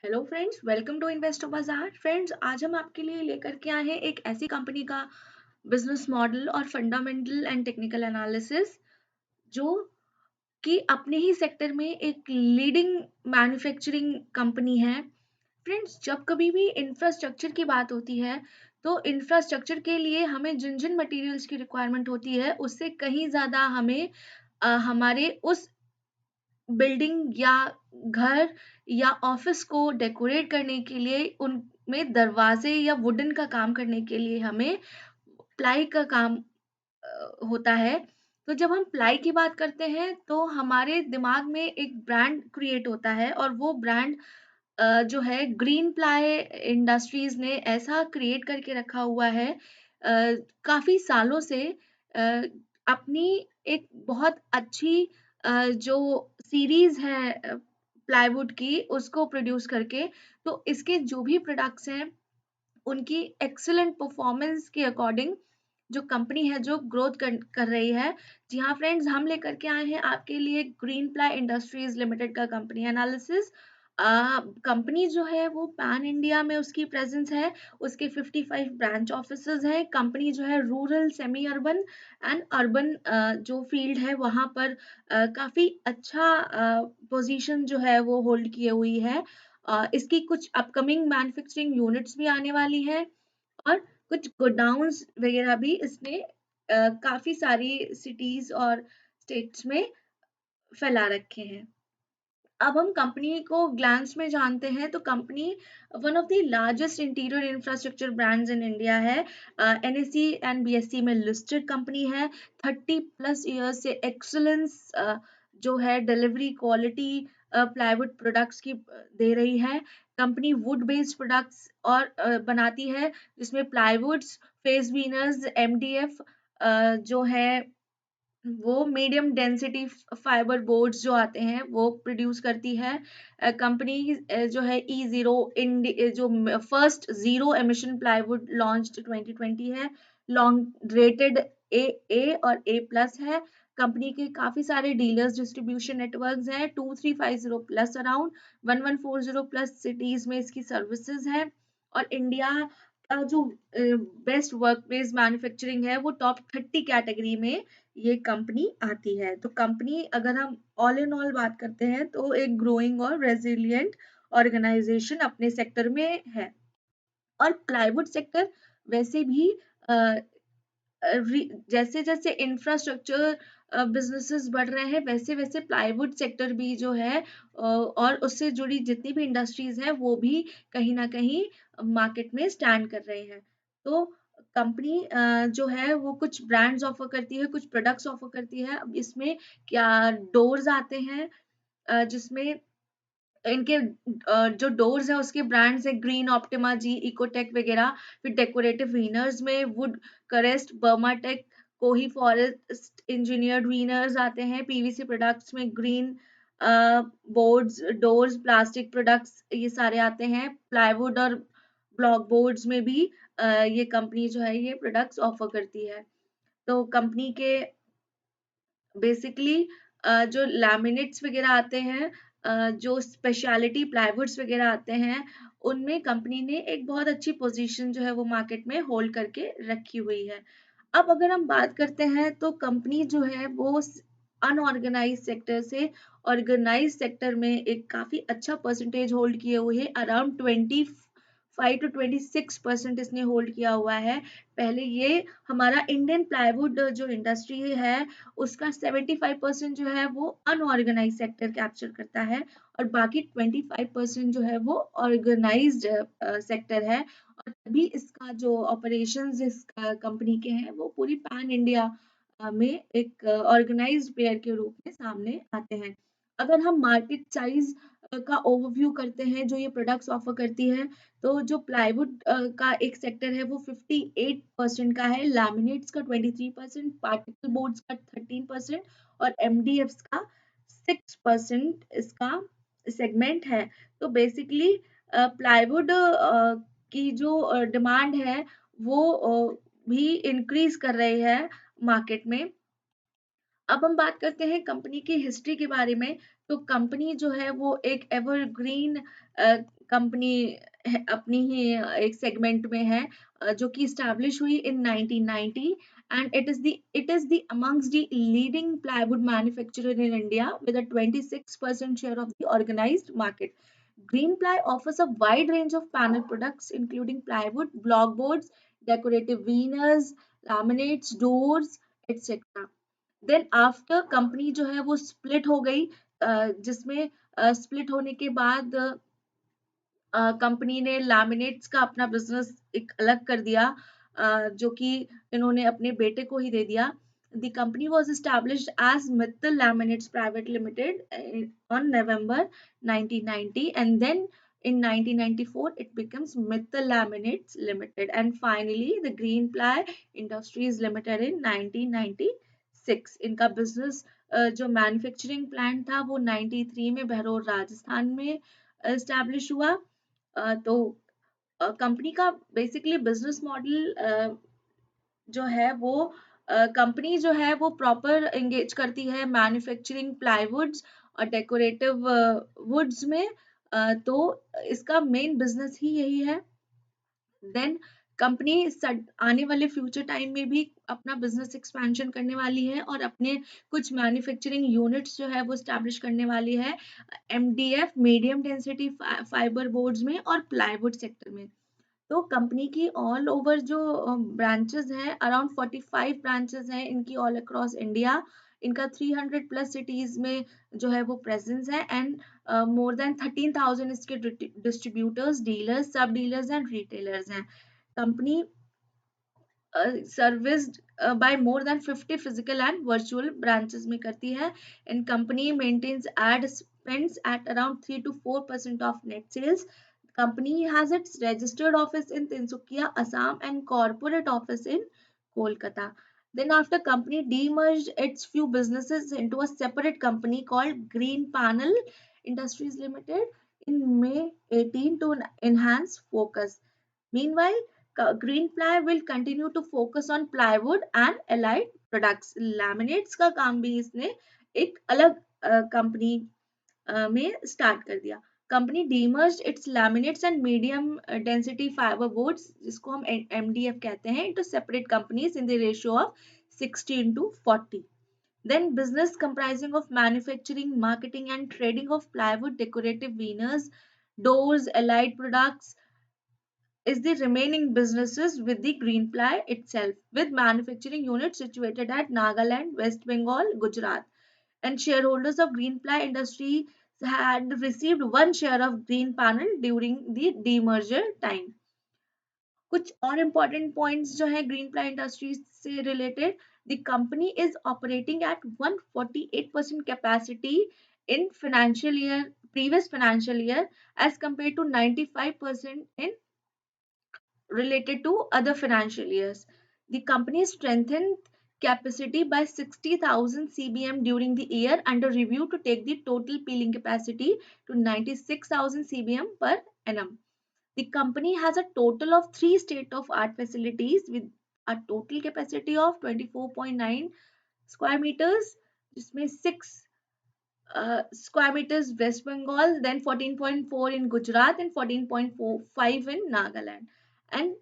Hello friends, welcome to investor Bazaar. Friends, आज हम आपके लिए लेकर के आए हैं एक ऐसी कंपनी का बिजनेस मॉडल और फंडामेंटल एंड टेक्निकल एनालिसिस जो कि अपने ही सेक्टर में एक लीडिंग मैन्युफैक्चरिंग कंपनी है। फ्रेंड्स, जब कभी भी इंफ्रास्ट्रक्चर की बात होती है तो इंफ्रास्ट्रक्चर के लिए हमें जिन जिन मटेरियल्स की रिक्वायरमेंट होती है उससे कहीं ज़्यादा हमें हमारे उस बिल्डिंग या घर या ऑफिस को डेकोरेट करने के लिए उनमें दरवाजे या वुडन का काम करने के लिए हमें प्लाई का काम होता है। तो जब हम प्लाई की बात करते हैं तो हमारे दिमाग में एक ब्रांड क्रिएट होता है और वो ब्रांड जो है ग्रीन प्लाई इंडस्ट्रीज ने ऐसा क्रिएट करके रखा हुआ है काफी सालों से अपनी एक बहुत अच्छी जो सीरीज है प्लाईवुड की उसको प्रोड्यूस करके। तो इसके जो भी प्रोडक्ट्स हैं उनकी एक्सीलेंट परफॉर्मेंस के अकॉर्डिंग जो कंपनी है जो ग्रोथ कर रही है। जी हाँ फ्रेंड्स, हम लेकर के आए हैं आपके लिए ग्रीन प्लाई इंडस्ट्रीज लिमिटेड का कंपनी एनालिसिस। कंपनी जो है वो पैन इंडिया में उसकी प्रेजेंस है। उसके 55 ब्रांच ऑफिसेज हैं। कंपनी जो है rural, semi urban and urban जो फील्ड है वहाँ पर काफी अच्छा पोजीशन जो है वो होल्ड किए हुई है। इसकी कुछ अपकमिंग मैन्युफैक्चरिंग यूनिट्स भी आने वाली हैं और कुछ गोडाउन्स वगैरह भी इसने काफी सारी सिटीज और स्टेट्स में फैला रखे हैं। अब हम कंपनी को ग्लैंस में जानते हैं तो company one of the largest interior infrastructure brands in India है। एनएससी एंड बीएससी में लिस्टेड कंपनी है। 30+ ईयर्स से एक्सलेंस जो है डिलीवरी क्वालिटी प्लाईवुड प्रोडक्ट्स की दे रही है। कंपनी वुड बेस्ड प्रोडक्ट्स और बनाती है जिसमें प्लाईवुड्स, फेस बीनर्स, एमडीएफ जो है वो मीडियम डेंसिटी फाइबर बोर्ड्स जो आते हैं वो प्रोड्यूस करती है। कंपनी जो है ई जीरो जो first zero emission plywood launch 2020 है। लॉन्ग रेटेड ए और ए प्लस है। कंपनी के काफी सारे डीलर्स डिस्ट्रीब्यूशन नेटवर्क्स हैं। 2350 प्लस अराउंड 1140 प्लस सिटीज में इसकी सर्विसेज है। और इंडिया का जो बेस्ट वर्क प्लेस मैन्युफैक्चरिंग है वो टॉप 30 कैटेगरी में ये कंपनी आती है। तो कंपनी अगर हम ऑल इन ऑल बात करते हैं तो एक ग्रोइंग और रेजिलिएंट ऑर्गेनाइजेशन अपने सेक्टर में है। और प्लाईवुड सेक्टर वैसे भी जैसे जैसे इंफ्रास्ट्रक्चर बिजनेसेस बढ़ रहे हैं वैसे वैसे प्लाईवुड सेक्टर भी जो है और उससे जुड़ी जितनी भी इंडस्ट्रीज हैं वो भी कहीं ना कहीं मार्केट में स्टैंड कर रहे हैं। तो कंपनी जो है वो कुछ ब्रांड्स ऑफर करती है, कुछ प्रोडक्ट्स ऑफर करती है। अब इसमें क्या डोर्स आते हैं जिसमें इनके जो डोर्स है उसके ब्रांड्स है ग्रीन ऑप्टिमा जी, इकोटेक वगैरह। फिर डेकोरेटिव व्हीनर्स में वुड करेस्ट, बर्माटेक, कोही फॉरेस्ट इंजीनियर्ड व्हीनर्स आते हैं। पीवीसी प्रोडक्ट्स में green boards, doors, plastic products ये सारे आते हैं। प्लाईवुड और ब्लॉक बोर्ड्स में भी ये कंपनी जो है ये प्रोडक्ट्स ऑफर करती है। तो कंपनी के बेसिकली जो लैमिनेट्स वगैरह आते हैं, जो स्पेशलिटी प्लाईवुड्स वगैरह आते हैं, उनमें कंपनी ने एक बहुत अच्छी पोजीशन जो है वो मार्केट में होल्ड करके रखी हुई है। अब अगर हम बात करते हैं तो कंपनी जो है वो अनऑर्गेनाइज सेक्टर से ऑर्गेनाइज सेक्टर में एक काफी अच्छा परसेंटेज होल्ड किए हुए है। अराउंड 25 to 26% इसने होल्ड किया हुआ है। पहले ये हमारा इंडियन प्लाईवुड जो इंडस्ट्री है उसका 75% जो है वो अनऑर्गेनाइज सेक्टर कैप्चर करता है और बाकी 25% जो है वो ऑर्गेनाइज्ड सेक्टर है। और तभी इसका जो ऑपरेशंस इस कंपनी के हैं वो पूरी पैन इंडिया में एक ऑर्गेनाइज्ड प्लेयर के रूप में सामने आते हैं। अगर हम मार्केट साइज का ओवरव्यू करते हैं जो ये प्रोडक्ट्स ऑफर करती है तो जो प्लाईवुड का एक सेक्टर है वो 58% का है, लैमिनेट्स का 23%, पार्टिकल बोर्ड्स का 13% और एमडीएफ्स का 6% इसका सेगमेंट है। तो बेसिकली प्लाईवुड की जो डिमांड है वो भी इंक्रीज कर रही है मार्केट में। अब हम बात करते हैं कंपनी की हिस्ट्री के बारे में। तो कंपनी जो है वो एक एवरग्रीन कंपनी अपनी ही एक सेगमेंट में है, जो कि स्टैब्लिश हुई इन 1990, and it is the amongst the leading plywood manufacturer in India with a 26% share of the organized market. Greenply offers a wide range of panel products including plywood, blockboards, decorative veneers, laminates, doors, etc. Then after company जो है वो split हो गई, जिसमें split होने के बाद company ने लैमिनेट्स का अपना बिजनेस एक अलग कर दिया, जो कि इन्होंने अपने बेटे को ही दे दिया. The company was established as Mittal laminates private limited on November 1990, and then in 1994 it becomes Mittal Laminates Limited, and finally the Greenply Industries Limited in 1996. इनका बिजनेस जो मैन्युफैक्चरिंग प्लांट था वो 93 में बहरौर राजस्थान में एस्टैब्लिश हुआ. तो कंपनी का बेसिकली बिजनेस मॉडल जो है वो, कंपनी जो है वो प्रॉपर एंगेज करती है मैन्युफैक्चरिंग प्लाईवुड्स और डेकोरेटिव वुड्स में. तो इसका मेन बिजनेस ही यही है. देन कंपनी आने वाले फ्यूचर टाइम में भी अपना बिजनेस एक्सपेंशन करने वाली है और अपने कुछ मैन्युफैक्चरिंग यूनिट्स जो है वो स्टैब्लिश करने वाली है MDF medium density fibre boards में और प्लाईवुड सेक्टर में. तो कंपनी की ऑल ओवर जो ब्रांचेस हैं, अराउंड 45 ब्रांचेस हैं इनकी ऑल अक्रॉस इंडिया. इनका 300 प्लस सिटीज में जो है वो प्रेजेंस है, एंड मोर देन 13,000 इसके डिस्ट्रीब्यूटर्स, डीलर्स, सब डीलर्स एंड रिटेलर्स हैं. Company serviced by more than 50 physical and virtual branches में करती है, and company maintains ad spends at around 3 to 4% of net sales. Company has its registered office in Tinsukia, Assam, and corporate office in Kolkata. Then after company demerged its few businesses into a separate company called Green Panel Industries Limited in May 18 to enhance focus. Meanwhile, Greenply will continue to focus on plywood and allied products. Laminates का काम भी इसने एक अलग company में start कर दिया. Company demerged its laminates and medium density fibre boards, जिसको हम एमडीएफ कहते हैं, into separate companies in the ratio of 60:40. Then business comprising of manufacturing, marketing and trading of plywood, decorative veneers, doors, allied products is the remaining businesses with the Greenply itself, with manufacturing units situated at Nagaland, West Bengal, Gujarat. And shareholders of Greenply Industries had received one share of Green Panel during the demerger time. कुछ और important points जो है Greenply Industries से related, the company is operating at 148% capacity in previous financial year as compared to 95% in related to other financial years. The company strengthened capacity by 60,000 CBM during the year under review to take the total peeling capacity to 96,000 CBM per annum. The company has a total of 3 state-of-art facilities with a total capacity of 24.9 square meters, जिसमें 6 square meters West Bengal, then 14.4 in Gujarat and 14.45 in Nagaland. And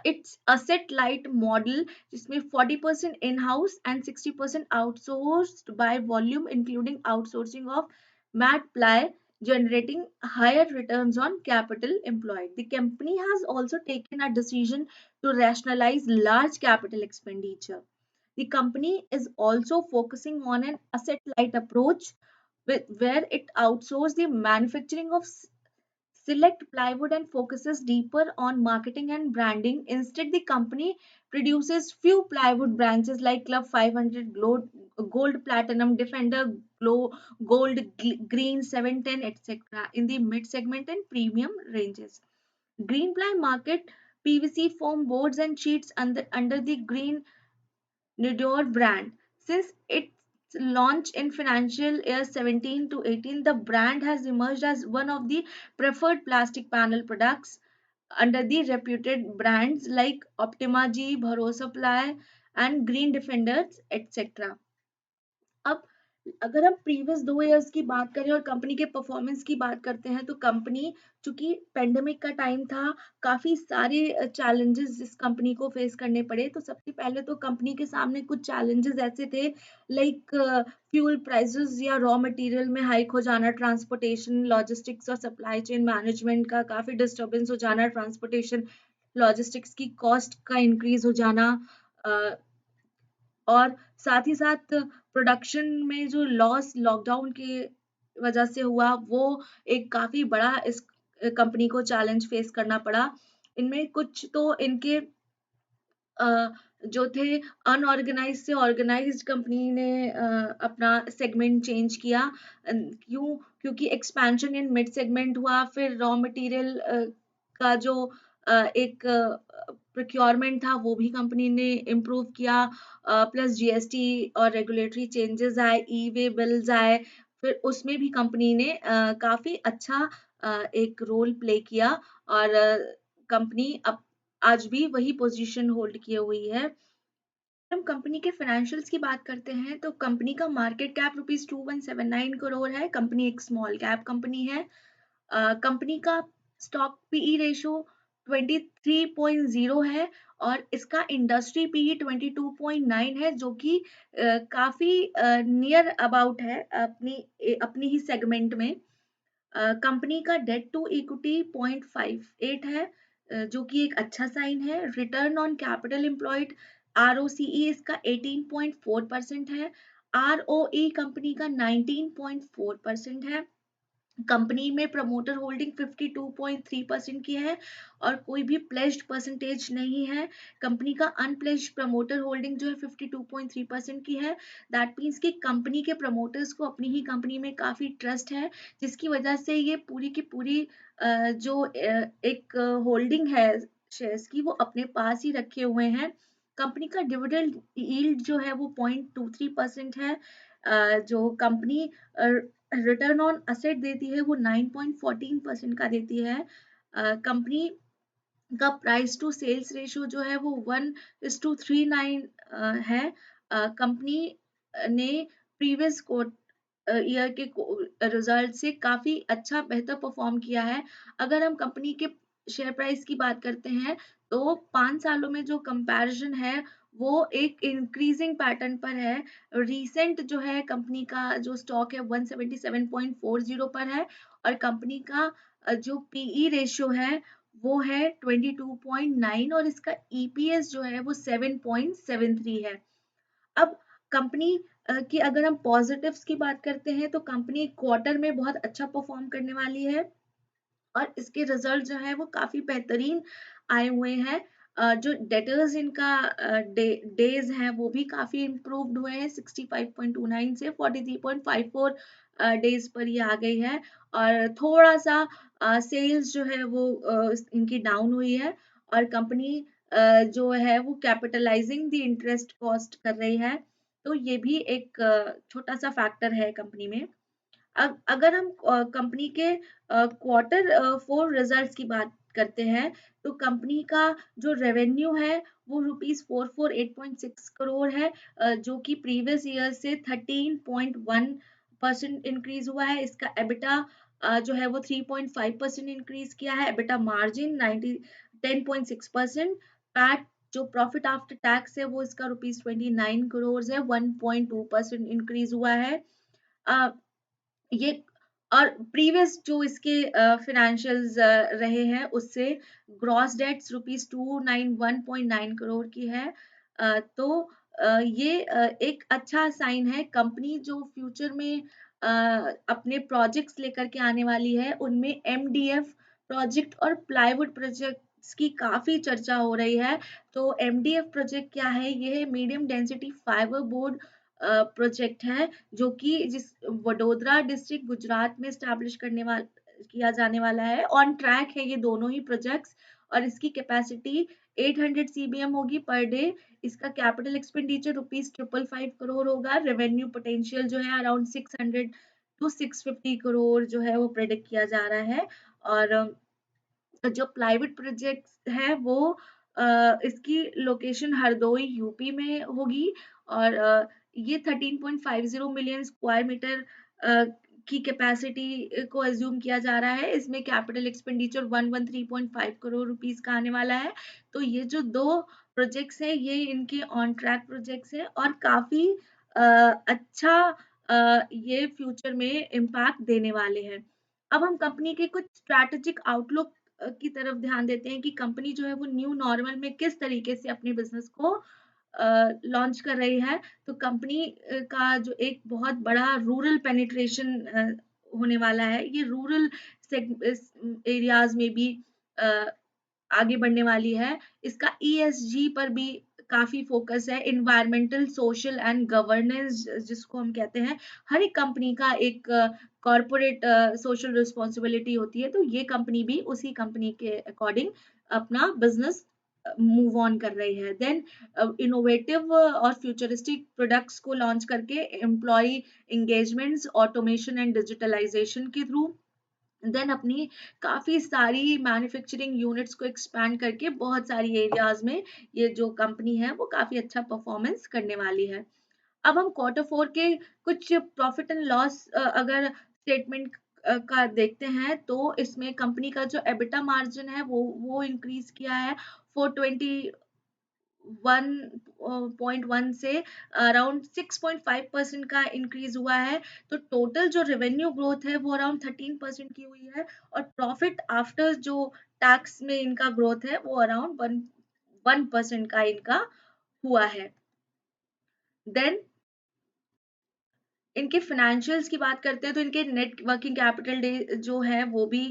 its asset light model जिसमें 40% in-house and 60% outsourced by volume, including outsourcing of mat ply, generating higher returns on capital employed. The company has also taken a decision to rationalize large capital expenditure. The company is also focusing on an asset light approach where it outsources the manufacturing of select plywood and focuses deeper on marketing and branding. Instead, the company produces few plywood branches like Club 500, Gold Platinum, Defender, Gold, Green 710, etc. in the mid segment and premium ranges. Greenply market PVC foam boards and sheets under the Green Nidor brand. Since its launch in financial year 17 to 18, the brand has emerged as one of the preferred plastic panel products under the reputed brands like Optima G, Bharosa Ply, and Green Defenders, etc. अब अगर हम previous 2 years की बात करें और company के performance की बात करते हैं, तो कंपनी, चूँकि पेंडेमिक का टाइम था, काफ़ी सारे चैलेंजेस इस कंपनी को फेस करने पड़े। तो सबसे पहले तो कंपनी के सामने कुछ चैलेंजेस ऐसे थे, लाइक फ्यूल प्राइसेस या रॉ मटेरियल में हाइक हो जाना, ट्रांसपोर्टेशन, लॉजिस्टिक्स और सप्लाई चेन मैनेजमेंट का काफ़ी डिस्टर्बेंस हो जाना, ट्रांसपोर्टेशन, लॉजिस्टिक्स की कॉस्ट का इंक्रीज़ हो जाना, अ, और साथ ही साथ प्रोडक्शन में जो लॉस लॉकडाउन की वजह से हुआ, वो एक काफ़ी बड़ा इस कंपनी को चैलेंज फेस करना पड़ा। इनमें कुछ तो इनके अ, जो थे अनऑर्गेनाइज्ड से ऑर्गेनाइज्ड, कंपनी ने अपना सेगमेंट चेंज किया। क्योंकि एक्सपेंशन इन मिड सेगमेंट हुआ, फिर रॉ मटेरियल का जो एक प्रोक्योरमेंट था वो भी कंपनी ने इम्प्रूव किया, प्लस जीएसटी और रेगुलेटरी चेंजेस आए, ई-वे बिल्स आए, फिर उसमें भी कंपनी ने काफ़ी अच्छा एक रोल प्ले किया, और कंपनी अब आज भी वही पोजीशन होल्ड किए हुई है। हम कंपनी के फाइनेंशियल्स की बात करते हैं, तो कंपनी का मार्केट कैप रुपीज़ 2179 करोड़ है। कंपनी एक स्मॉल कैप कंपनी है। कंपनी का स्टॉक पीई रेशियो 23.0 है, और इसका इंडस्ट्री पीई 22.9 है, जो कि काफ़ी नियर अबाउट है अपनी ही सेगमेंट में। कंपनी का डेट टू इक्विटी 0.58 है, जो कि एक अच्छा साइन है। Return on capital employed ROCE इसका 18.4% है। आरओई कंपनी का 19.4% है। कंपनी में प्रमोटर होल्डिंग 52.3% की है, और कोई भी प्लेज्ड परसेंटेज नहीं है। कंपनी का अनप्लेज्ड प्रमोटर होल्डिंग जो है 52.3% की है। दैट मीन्स कि कंपनी के प्रमोटर्स को अपनी ही कंपनी में काफ़ी ट्रस्ट है, जिसकी वजह से ये पूरी की पूरी जो एक होल्डिंग है शेयर्स की, वो अपने पास ही रखे हुए हैं। कंपनी का डिविडेंड यील्ड जो है वो 0.23% है। जो कंपनी रिटर्न ऑन असेट देती है वो 9.14% का देती है। कंपनी का प्राइस टू सेल्स रेशियो जो है वो 1:39 है। कंपनी ने प्रीवियस ईयर के रिजल्ट से काफी अच्छा बेहतर परफॉर्म किया है। अगर हम कंपनी के शेयर प्राइस की बात करते हैं, तो 5 सालों में जो कंपैरिजन है वो एक इंक्रीजिंग पैटर्न पर है। रिसेंट जो है कंपनी का जो स्टॉक है 177.40 पर है, और कंपनी का जो पीई रेशियो है वो है 22.9, और इसका ईपीएस जो है वो 7.73 है। अब कंपनी की अगर हम पॉजिटिव्स की बात करते हैं, तो कंपनी क्वार्टर में बहुत अच्छा परफॉर्म करने वाली है, और इसके रिजल्ट जो है वो काफी बेहतरीन आए हुए हैं। जो डेटर्स इनका डेज हैं वो भी काफी इम्प्रूव्ड हुए हैं, 65.29 से 43.54 डेज पर ये आ गई है। और थोड़ा सा सेल्स जो है वो इनकी डाउन हुई है, और कंपनी जो है वो कैपिटलाइजिंग द इंटरेस्ट कॉस्ट कर रही है। तो ये भी एक छोटा सा फैक्टर है कंपनी में। अगर हम कंपनी के क्वार्टर 4 रिजल्ट्स की बात करते हैं, तो कंपनी का जो रेवेन्यू है वो रुपीज 448.6 करोड़ है, जो कि प्रीवियस ईयर से 13.1% इंक्रीज हुआ है। इसका एबिटा जो है वो 3.5% इंक्रीज किया है। EBITDA margin 10.6%। पैट जो प्रॉफिट आफ्टर टैक्स है वो इसका रुपीज 29 करोड़ है, 1.2% इंक्रीज हुआ है। अ, ये और प्रीवियस जो इसके फाइनेंशियल्स रहे हैं, उससे ग्रॉस डेट्स रुपीज 291.9 करोड़ की है। तो ये एक अच्छा साइन है। कंपनी जो फ्यूचर में अपने प्रोजेक्ट्स लेकर के आने वाली है, उनमें एमडीएफ प्रोजेक्ट और प्लाईवुड प्रोजेक्ट्स की काफी चर्चा हो रही है। तो एमडीएफ प्रोजेक्ट क्या है? ये है medium density fibre board project है, जो कि जिस वडोदरा डिस्ट्रिक्ट गुजरात में स्टैब्लिश करने वाला किया जाने वाला है। ऑन ट्रैक है ये दोनों ही प्रोजेक्ट्स, और इसकी कैपेसिटी 800 सीबीएम होगी पर डे। इसका कैपिटल एक्सपेंडिचर रुपीज 555 करोड़ होगा। रेवेन्यू पोटेंशियल जो है अराउंड 600 टू 650 करोड़ जो है वो प्रेडिक्ट किया जा रहा है। और जो प्लाईवुड प्रोजेक्ट है वो इसकी लोकेशन हरदोई यूपी में होगी, और ये 13.50 मिलियन स्क्वायर मीटर की कैपेसिटी को अज्यूम किया जा रहा है। इसमें कैपिटल एक्सपेंडिचर 113.5 करोड़ रुपीस का आने वाला है। तो ये जो 2 प्रोजेक्ट्स हैं, ये इनके ऑन ट्रैक प्रोजेक्ट्स हैं और काफ़ी अच्छा ये फ्यूचर में इम्पैक्ट देने वाले हैं। अब हम कंपनी के कुछ स्ट्रैटेजिक आउटलुक की तरफ ध्यान देते हैं कि कंपनी जो है वो न्यू नॉर्मल में किस तरीके से अपने बिज़नेस को लॉन्च कर रही है। तो कंपनी का जो एक बहुत बड़ा रूरल पेनिट्रेशन होने वाला है। ये रूरल एरियाज़ में भी अ, आगे बढ़ने वाली है। इसका ईएसजी पर भी काफ़ी फ़ोकस है, एनवायरमेंटल, सोशल एंड गवर्नेंस जिसको हम कहते हैं। हर एक कंपनी का एक कॉर्पोरेट सोशल रिस्पॉन्सिबिलिटी होती है, तो ये कंपनी भी उसी कंपनी के अकॉर्डिंग अपना बिज़नेस मूव ऑन कर रही है। देन इनोवेटिव और फ्यूचरिस्टिक प्रोडक्ट्स को लॉन्च करके employee engagements, automation and digitalization के थ्रू देन अपनी काफ़ी सारी मैन्युफैक्चरिंग यूनिट्स को एक्सपैंड करके बहुत सारी एरियाज़ में ये जो कंपनी है वो काफ़ी अच्छा परफॉर्मेंस करने वाली है। अब हम क्वार्टर 4 के कुछ प्रॉफिट एंड लॉस अगर स्टेटमेंट का देखते हैं तो इसमें कंपनी का जो एबिटा मार्जिन है वो इंक्रीज़ किया है 421.1 से अराउंड 6.5% का इंक्रीज़ हुआ है। तो टोटल जो रेवेन्यू ग्रोथ है वो अराउंड 13% की हुई है और प्रॉफिट आफ्टर जो टैक्स में इनका ग्रोथ है वो अराउंड 1% का इनका हुआ है। देन इनके फाइनेंशियल्स की बात करते हैं तो इनके नेट वर्किंग कैपिटल डे जो है वो भी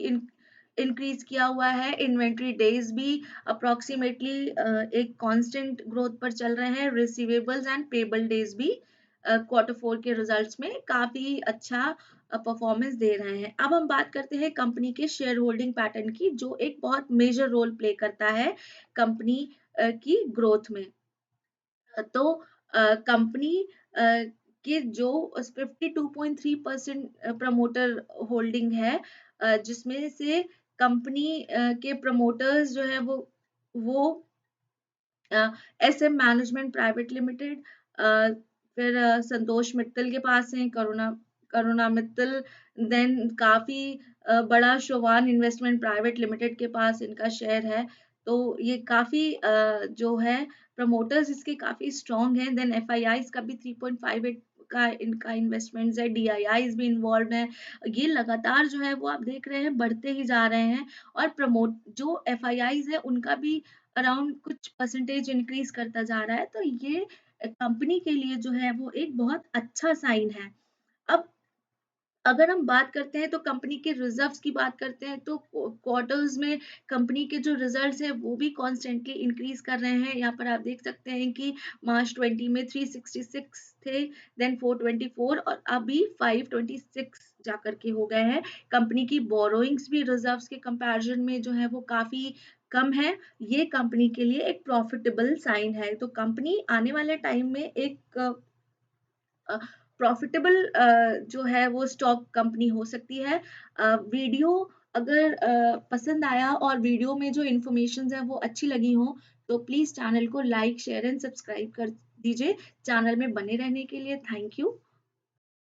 इंक्रीज किया हुआ है। इन्वेंट्री डेज भी अप्रोक्सीमेटली एक कांस्टेंट ग्रोथ पर चल रहे हैं। रिसीवेबल्स एंड पेबल डेज भी क्वार्टर 4 के रिजल्ट्स में काफी अच्छा परफॉर्मेंस दे रहे हैं। अब हम बात करते हैं कंपनी के शेयर होल्डिंग पैटर्न की, जो एक बहुत मेजर रोल प्ले करता है कंपनी की ग्रोथ में। तो कंपनी के जो 52.3% प्रमोटर होल्डिंग है, जिसमें से कंपनी के प्रमोटर्स जो है वो एसएम मैनेजमेंट प्राइवेट लिमिटेड, फिर संतोष मित्तल के पास है, करुणा मित्तल, देन काफी बड़ा शोवान इन्वेस्टमेंट प्राइवेट लिमिटेड के पास इनका शेयर है। तो ये काफी जो है प्रमोटर्स इसके काफी स्ट्रॉन्ग हैं। देन एफआईआईज का भी 3.58 का इनका इन्वेस्टमेंट्स है, डीआईआईज भी इन्वॉल्व है। ये लगातार जो है वो आप देख रहे हैं बढ़ते ही जा रहे हैं और प्रमोट जो एफआईआईज है उनका भी अराउंड कुछ परसेंटेज इंक्रीज करता जा रहा है। तो ये कंपनी के लिए जो है वो एक बहुत अच्छा साइन है। अब अगर हम बात करते हैं तो कंपनी के रिजर्व्स की बात करते हैं तो क्वार्टर्स में कंपनी के जो रिजल्ट्स हैं वो भी कॉन्स्टेंटली इंक्रीज कर रहे हैं। यहाँ पर आप देख सकते हैं कि मार्च 20 में 366 थे, देन 424 और अभी 526 जाकर के हो गए हैं। कंपनी की बोरोइंग्स भी रिजर्व्स के कंपैरिजन में जो है वो काफी कम है। ये कंपनी के लिए एक प्रॉफिटेबल साइन है। तो कंपनी आने वाले टाइम में एक प्रॉफिटेबल जो है वो स्टॉक कंपनी हो सकती है। वीडियो अगर पसंद आया और वीडियो में जो इन्फॉर्मेशन है वो अच्छी लगी हो तो प्लीज चैनल को लाइक शेयर एंड सब्सक्राइब कर दीजिए। चैनल में बने रहने के लिए थैंक यू।